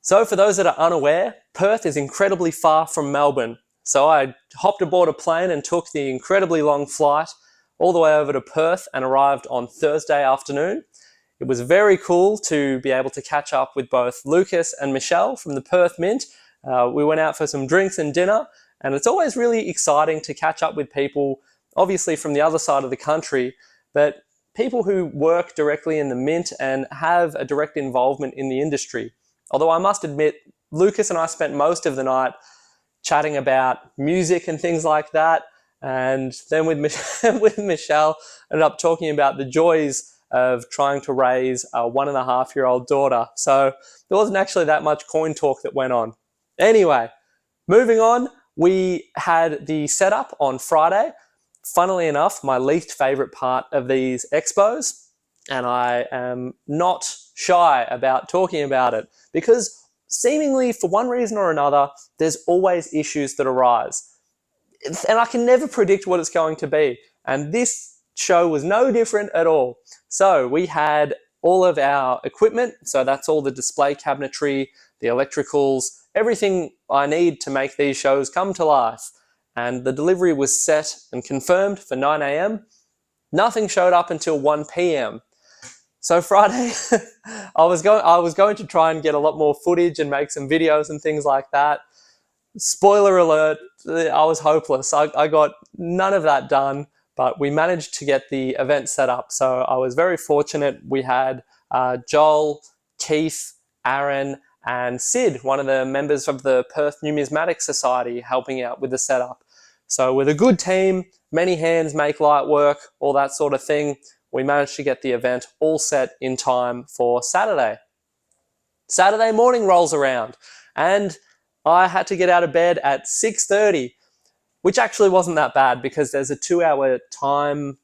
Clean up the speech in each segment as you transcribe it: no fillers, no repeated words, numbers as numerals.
So for those that are unaware, Perth is incredibly far from Melbourne. So I hopped aboard a plane and took the incredibly long flight all the way over to Perth and arrived on Thursday afternoon. It was very cool to be able to catch up with both Lucas and Michelle from the Perth Mint. We went out for some drinks and dinner, and it's always really exciting to catch up with people, obviously from the other side of the country, but people who work directly in the Mint and have a direct involvement in the industry. Although I must admit, Lucas and I spent most of the night chatting about music and things like that, and then with Michelle, ended up talking about the joys of trying to raise a 1.5-year-old daughter. So there wasn't actually that much coin talk that went on. Anyway, moving on, we had the setup on Friday. Funnily enough, my least favorite part of these expos, and I am not shy about talking about it because seemingly for one reason or another, there's always issues that arise. And I can never predict what it's going to be. And this show was no different at all. So we had all of our equipment. So that's all the display cabinetry, the electricals, everything I need to make these shows come to life. And the delivery was set and confirmed for 9 a.m. Nothing showed up until 1 p.m. So Friday, I was going to try and get a lot more footage and make some videos and things like that. Spoiler alert, I was hopeless. I got none of that done, but we managed to get the event set up. So I was very fortunate. We had Joel, Keith, Aaron, and Sid, one of the members of the Perth Numismatic Society, helping out with the setup. So with a good team, many hands make light work, all that sort of thing, we managed to get the event all set in time for Saturday. Saturday morning rolls around, and I had to get out of bed at 6:30, which actually wasn't that bad because there's a 2-hour time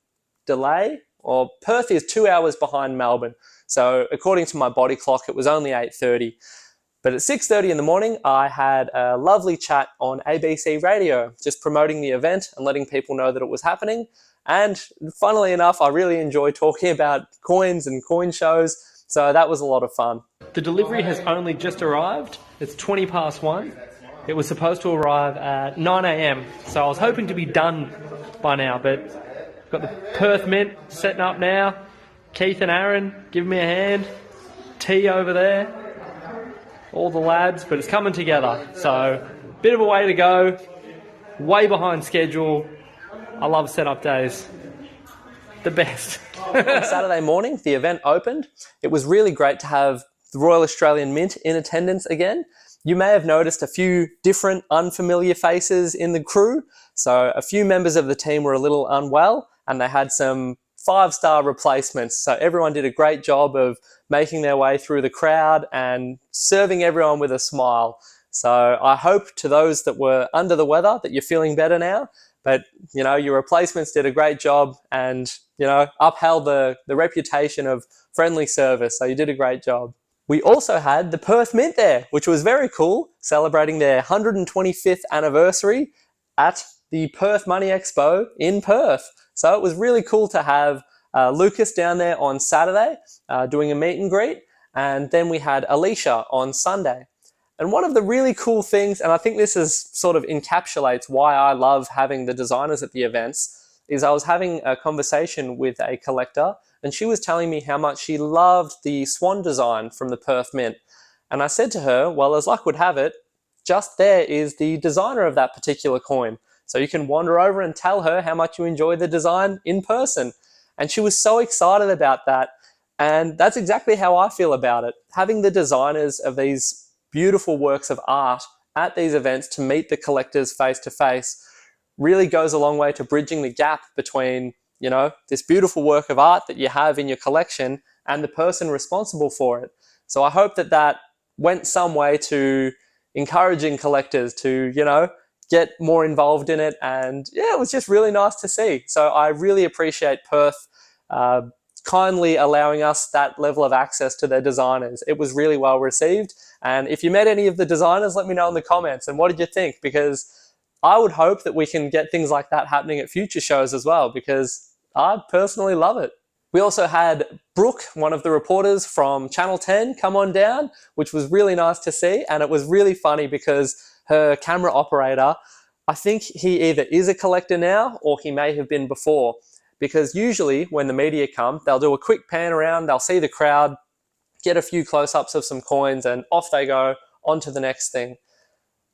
delay, or Perth is 2 hours behind Melbourne. So according to my body clock, it was only 8:30. But at 6:30 in the morning, I had a lovely chat on ABC Radio, just promoting the event and letting people know that it was happening. And funnily enough, I really enjoy talking about coins and coin shows, so that was a lot of fun. The delivery has only just arrived. It's 20 past 1. It was supposed to arrive at 9 a.m, so I was hoping to be done by now, but I've got the Perth Mint setting up now. Keith and Aaron giving me a hand. T over there. All the lads, but it's coming together. So, bit of a way to go. Way behind schedule. I love setup days. The best. On Saturday morning, the event opened. It was really great to have the Royal Australian Mint in attendance again. You may have noticed a few different unfamiliar faces in the crew. So a few members of the team were a little unwell and they had some 5-star replacements. So everyone did a great job of making their way through the crowd and serving everyone with a smile. So I hope to those that were under the weather that you're feeling better now. But, your replacements did a great job and, upheld the reputation of friendly service. So you did a great job. We also had the Perth Mint there, which was very cool, celebrating their 125th anniversary at the Perth Money Expo in Perth. So it was really cool to have Lucas down there on Saturday doing a meet and greet. And then we had Alicia on Sunday. And one of the really cool things, and I think this is sort of encapsulates why I love having the designers at the events, is I was having a conversation with a collector and she was telling me how much she loved the swan design from the Perth Mint. And I said to her, well, as luck would have it, just there is the designer of that particular coin. So you can wander over and tell her how much you enjoy the design in person. And she was so excited about that. And that's exactly how I feel about it. Having the designers of these beautiful works of art at these events to meet the collectors face to face really goes a long way to bridging the gap between, this beautiful work of art that you have in your collection and the person responsible for it. So I hope that went some way to encouraging collectors to, get more involved in it. And yeah, it was just really nice to see. So I really appreciate Perth kindly allowing us that level of access to their designers. It was really well received. And if you met any of the designers, let me know in the comments. And what did you think? Because I would hope that we can get things like that happening at future shows as well, because I personally love it. We also had Brooke, one of the reporters from Channel 10, come on down, which was really nice to see. And it was really funny because her camera operator, I think he either is a collector now or he may have been before. Because usually when the media come, they'll do a quick pan around, they'll see the crowd, get a few close-ups of some coins, and off they go on to the next thing.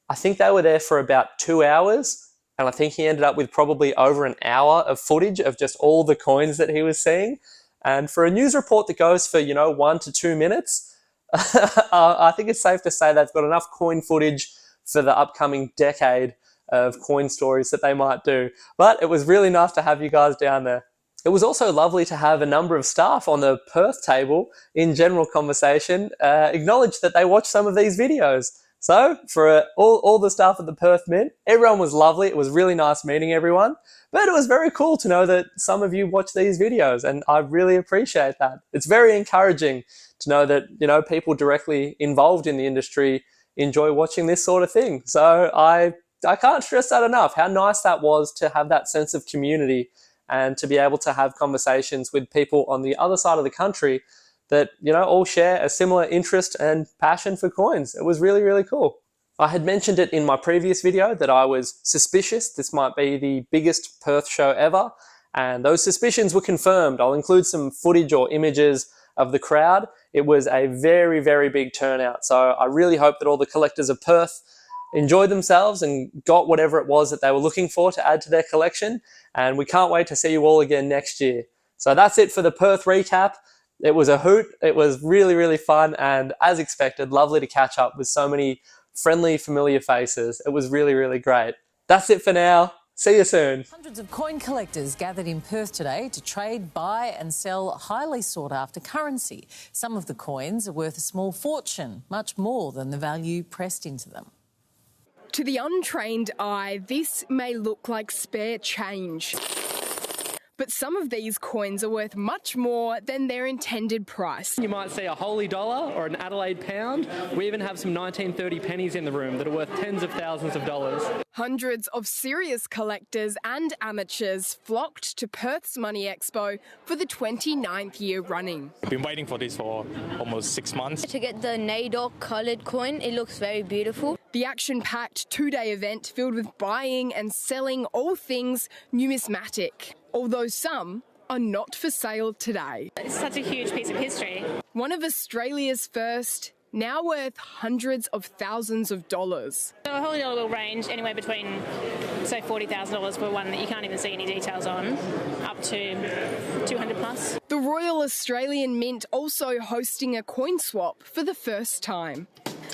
I think they were there for about 2 hours, and I think he ended up with probably over an hour of footage of just all the coins that he was seeing. And for a news report that goes for, 1 to 2 minutes, I think it's safe to say they've got enough coin footage for the upcoming decade of coin stories that they might do. But it was really nice to have you guys down there. It was also lovely to have a number of staff on the Perth table in general conversation acknowledge that they watched some of these videos. So for all the staff at the Perth Mint, everyone was lovely. It was really nice meeting everyone. But it was very cool to know that some of you watch these videos, and I really appreciate that. It's very encouraging to know that, people directly involved in the industry enjoy watching this sort of thing. So I can't stress that enough, how nice that was to have that sense of community and to be able to have conversations with people on the other side of the country that, all share a similar interest and passion for coins. It was really, really cool. I had mentioned it in my previous video that I was suspicious this might be the biggest Perth show ever, and those suspicions were confirmed. I'll include some footage or images of the crowd. It was a very, very big turnout, so I really hope that all the collectors of Perth enjoyed themselves and got whatever it was that they were looking for to add to their collection, and we can't wait to see you all again next year. So that's it for the Perth recap. It was a hoot. It was really, really fun, and as expected, lovely to catch up with so many friendly, familiar faces. It was really, really great. That's it for now. See you soon. Hundreds of coin collectors gathered in Perth today to trade, buy and sell highly sought-after currency. Some of the coins are worth a small fortune, much more than the value pressed into them. To the untrained eye, this may look like spare change. But some of these coins are worth much more than their intended price. You might see a Holy dollar or an Adelaide pound. We even have some 1930 pennies in the room that are worth tens of thousands of dollars. Hundreds of serious collectors and amateurs flocked to Perth's Money Expo for the 29th year running. I've been waiting for this for almost 6 months. To get the NAIDOC coloured coin, it looks very beautiful. The action-packed 2-day event filled with buying and selling all things numismatic, although some are not for sale today. It's such a huge piece of history. One of Australia's first, now worth hundreds of thousands of dollars. So a Holy Dollar will range anywhere between, say, $40,000 for one that you can't even see any details on, up to 200 plus. The Royal Australian Mint also hosting a coin swap for the first time,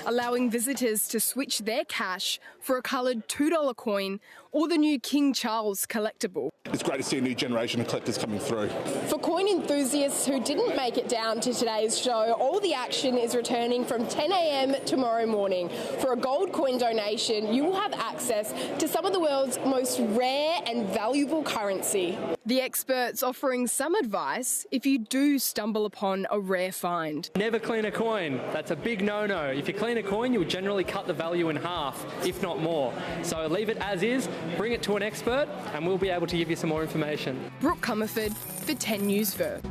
allowing visitors to switch their cash for a coloured $2 coin or the new King Charles collectible. It's great to see a new generation of collectors coming through. For coin enthusiasts who didn't make it down to today's show, all the action is returning from 10 a.m. tomorrow morning. For a gold coin donation, you will have access to some of the world's most rare and valuable currency. The experts offering some advice if you do stumble upon a rare find. Never clean a coin. That's a big no-no. If you clean a coin, you'll generally cut the value in half, if not more. So leave it as is, bring it to an expert, and we'll be able to give you some more information. Brooke Comerford for 10 News Verve.